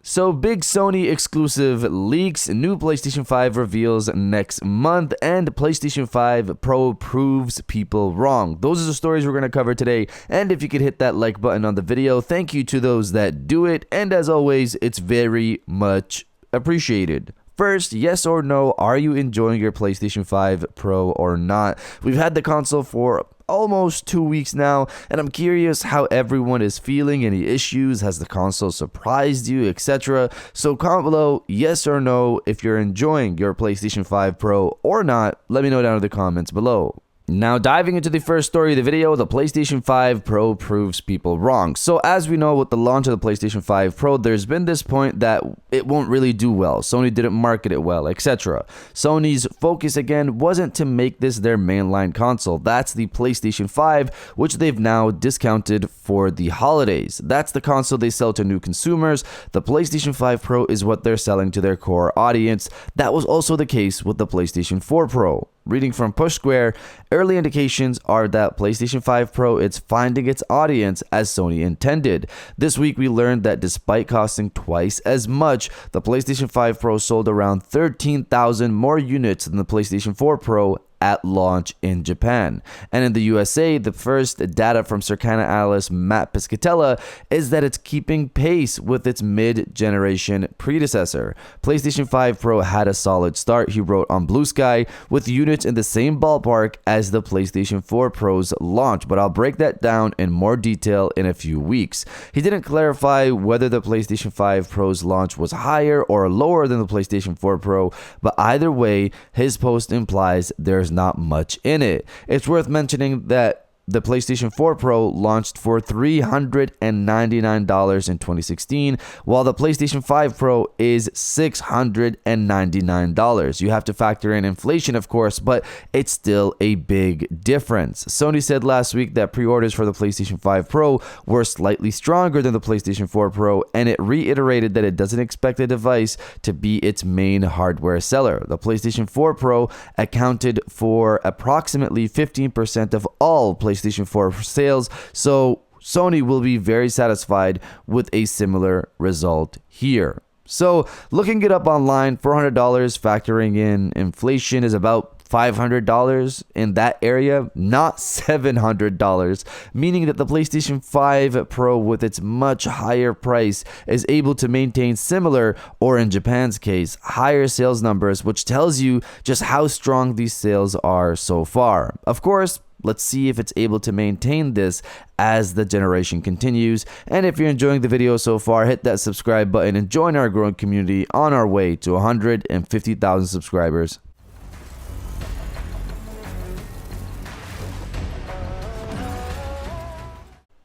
So big Sony exclusive leaks, new PlayStation 5 reveals next month, and PlayStation 5 Pro proves people wrong. Those are the stories we're going to cover today, and if you could hit that like button on the video, thank you to those that do it, and as always, it's very much appreciated. First, yes or no, are you enjoying your PlayStation 5 Pro or not? We've had the console for almost 2 weeks now, and I'm curious how everyone is feeling. Any issues? Has the console surprised you, etc.? So comment below yes or no if you're enjoying your PlayStation 5 Pro or not. Let me know down in the comments below. Now, diving into the first story of the video, the PlayStation 5 Pro proves people wrong. So as we know, with the launch of the PlayStation 5 Pro, there's been this point that it won't really do well. Sony didn't market it well, etc. Sony's focus again wasn't to make this their mainline console. That's the PlayStation 5, which they've now discounted for the holidays. That's the console they sell to new consumers. The PlayStation 5 Pro is what they're selling to their core audience. That was also the case with the PlayStation 4 Pro. Reading from Push Square, early indications are that PlayStation 5 Pro is finding its audience as Sony intended. This week we learned that despite costing twice as much, the PlayStation 5 Pro sold around 13,000 more units than the PlayStation 4 Pro at launch in Japan. And in the USA, the first data from Circana analyst Matt Piscatella is that it's keeping pace with its mid-generation predecessor. PlayStation 5 Pro had a solid start, he wrote on Blue Sky, with units in the same ballpark as the PlayStation 4 Pro's launch, but I'll break that down in more detail in a few weeks. He didn't clarify whether the PlayStation 5 Pro's launch was higher or lower than the PlayStation 4 Pro, but either way, his post implies there's not much in it. It's worth mentioning that the PlayStation 4 Pro launched for $399 in 2016, while the PlayStation 5 Pro is $699. You have to factor in inflation, of course, but it's still a big difference. Sony said last week that pre-orders for the PlayStation 5 Pro were slightly stronger than the PlayStation 4 Pro, and it reiterated that it doesn't expect the device to be its main hardware seller. The PlayStation 4 Pro accounted for approximately 15% of all PlayStation 4 sales, so Sony will be very satisfied with a similar result here. So looking it up online, $400 factoring in inflation is about $500 in that area, not $700, meaning that the PlayStation 5 Pro with its much higher price is able to maintain similar, or in Japan's case, higher sales numbers, which tells you just how strong these sales are so far. Of course, let's see if it's able to maintain this as the generation continues. And if you're enjoying the video so far, hit that subscribe button and join our growing community on our way to 150,000 subscribers.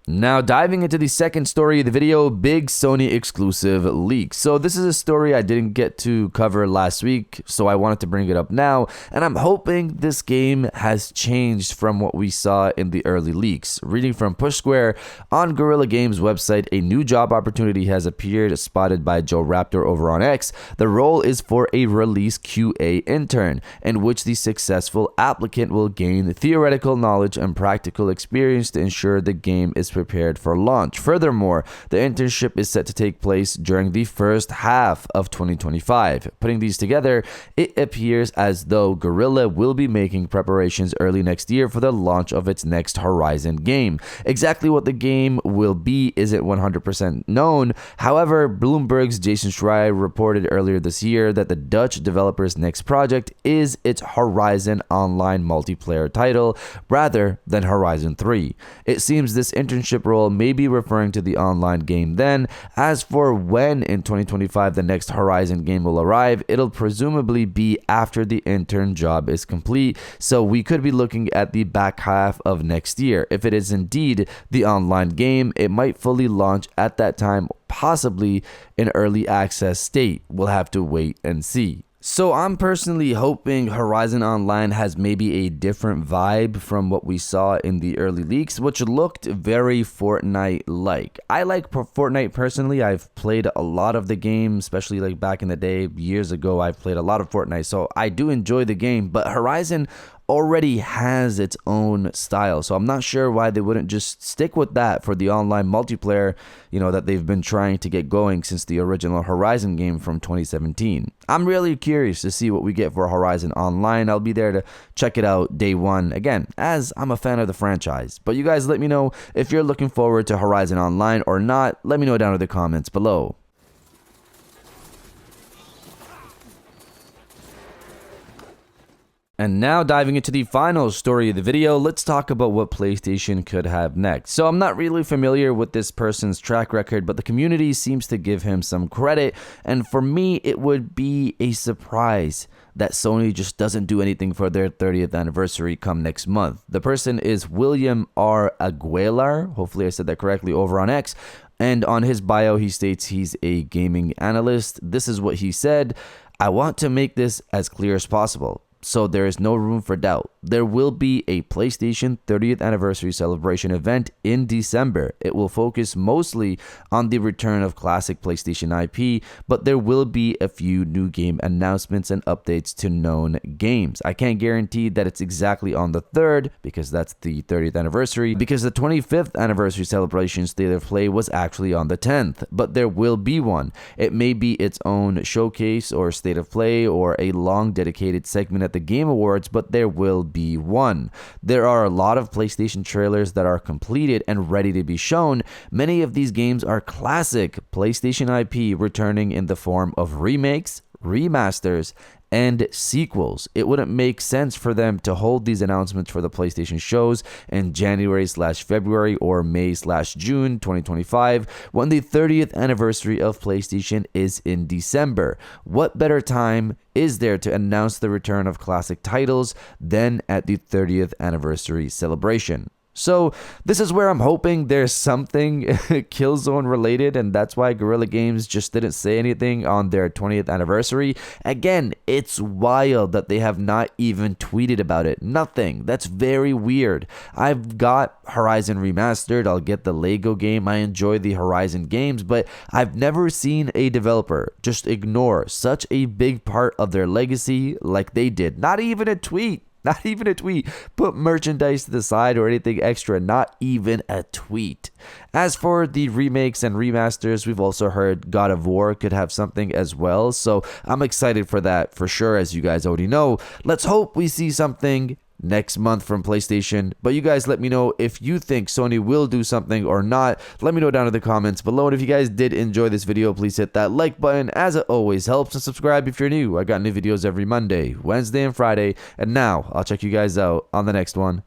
Now diving into the second story of the video, big Sony exclusive leaks. So this is a story I didn't get to cover last week, so I wanted to bring it up now, and I'm hoping this game has changed from what we saw in the early leaks. Reading from Push Square, on Guerrilla Games website, a new job opportunity has appeared, spotted by Joe Raptor over on X. The role is for a release QA intern, in which the successful applicant will gain theoretical knowledge and practical experience to ensure the game is prepared for launch. Furthermore, the internship is set to take place during the first half of 2025. Putting these together, it appears as though Guerrilla will be making preparations early next year for the launch of its next Horizon game. Exactly what the game will be isn't 100% known. However, Bloomberg's Jason Schreier reported earlier this year that the Dutch developer's next project is its Horizon online multiplayer title rather than Horizon 3. It seems this internship role may be referring to the online game then. As for when in 2025 the next Horizon game will arrive, it'll presumably be after the intern job is complete, so we could be looking at the back half of next year. If it is indeed the online game, it might fully launch at that time, possibly in early access state. We'll have to wait and see. So I'm personally hoping Horizon Online has maybe a different vibe from what we saw in the early leaks, which looked very Fortnite-like. I like Fortnite personally. I've played a lot of the game, especially like back in the day, years ago. I've played a lot of Fortnite, so I do enjoy the game. But Horizon already has its own style. So I'm not sure why they wouldn't just stick with that for the online multiplayer, that they've been trying to get going since the original Horizon game from 2017. I'm really curious to see what we get for Horizon Online. I'll be there to check it out day one, again, as I'm a fan of the franchise. But you guys let me know if you're looking forward to Horizon Online or not. Let me know down in the comments below. And now diving into the final story of the video, let's talk about what PlayStation could have next. So I'm not really familiar with this person's track record, but the community seems to give him some credit. And for me, it would be a surprise that Sony just doesn't do anything for their 30th anniversary come next month. The person is William R. Aguilar, hopefully I said that correctly, over on X. And on his bio, he states he's a gaming analyst. This is what he said: "I want to make this as clear as possible, so there is no room for doubt. There will be a PlayStation 30th anniversary celebration event in December. It will focus mostly on the return of classic PlayStation IP, but there will be a few new game announcements and updates to known games. I can't guarantee that it's exactly on the 3rd, because that's the 30th anniversary, because the 25th anniversary celebration state of play was actually on the 10th, but there will be one. It may be its own showcase or state of play or a long dedicated segment at the Game Awards, but there will be one. There are a lot of PlayStation trailers that are completed and ready to be shown. Many of these games are classic PlayStation IP returning in the form of remakes, remasters, and sequels. It wouldn't make sense for them to hold these announcements for the PlayStation shows in January/February or May/June 2025 when the 30th anniversary of PlayStation is in December. What better time is there to announce the return of classic titles than at the 30th anniversary celebration? So this is where I'm hoping there's something Killzone related, and that's why Guerrilla Games just didn't say anything on their 20th anniversary. Again, it's wild that they have not even tweeted about it. Nothing. That's very weird. I've got Horizon Remastered. I'll get the Lego game. I enjoy the Horizon games, but I've never seen a developer just ignore such a big part of their legacy like they did. Not even a tweet. Not even a tweet. Put merchandise to the side or anything extra. Not even a tweet. As for the remakes and remasters, we've also heard God of War could have something as well. So I'm excited for that for sure, as you guys already know. Let's hope we see something next month from PlayStation. But you guys let me know if you think Sony will do something or not. Let me know down in the comments below. And if you guys did enjoy this video, please hit that like button, as it always helps, and subscribe if you're new. I got new videos every Monday, Wednesday, and Friday. And now I'll check you guys out on the next one.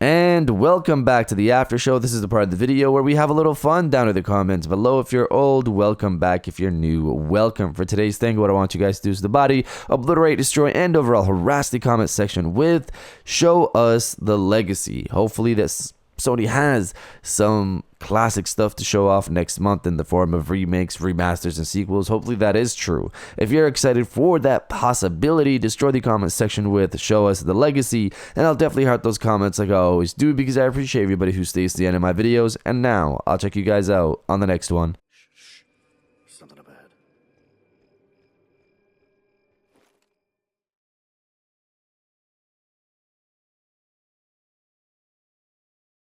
And welcome back to the after show. This is the part of the video where we have a little fun down in the comments below. If you're old, welcome back. If you're new, welcome. For today's thing, what I want you guys to do is the body, obliterate, destroy, and overall harass the comment section with "Show us the legacy." Hopefully this Sony has some classic stuff to show off next month in the form of remakes, remasters, and sequels. Hopefully that is true. If you're excited for that possibility, destroy the comment section with "Show us the legacy," and I'll definitely heart those comments like I always do, because I appreciate everybody who stays to the end of my videos. And now I'll check you guys out on the next one.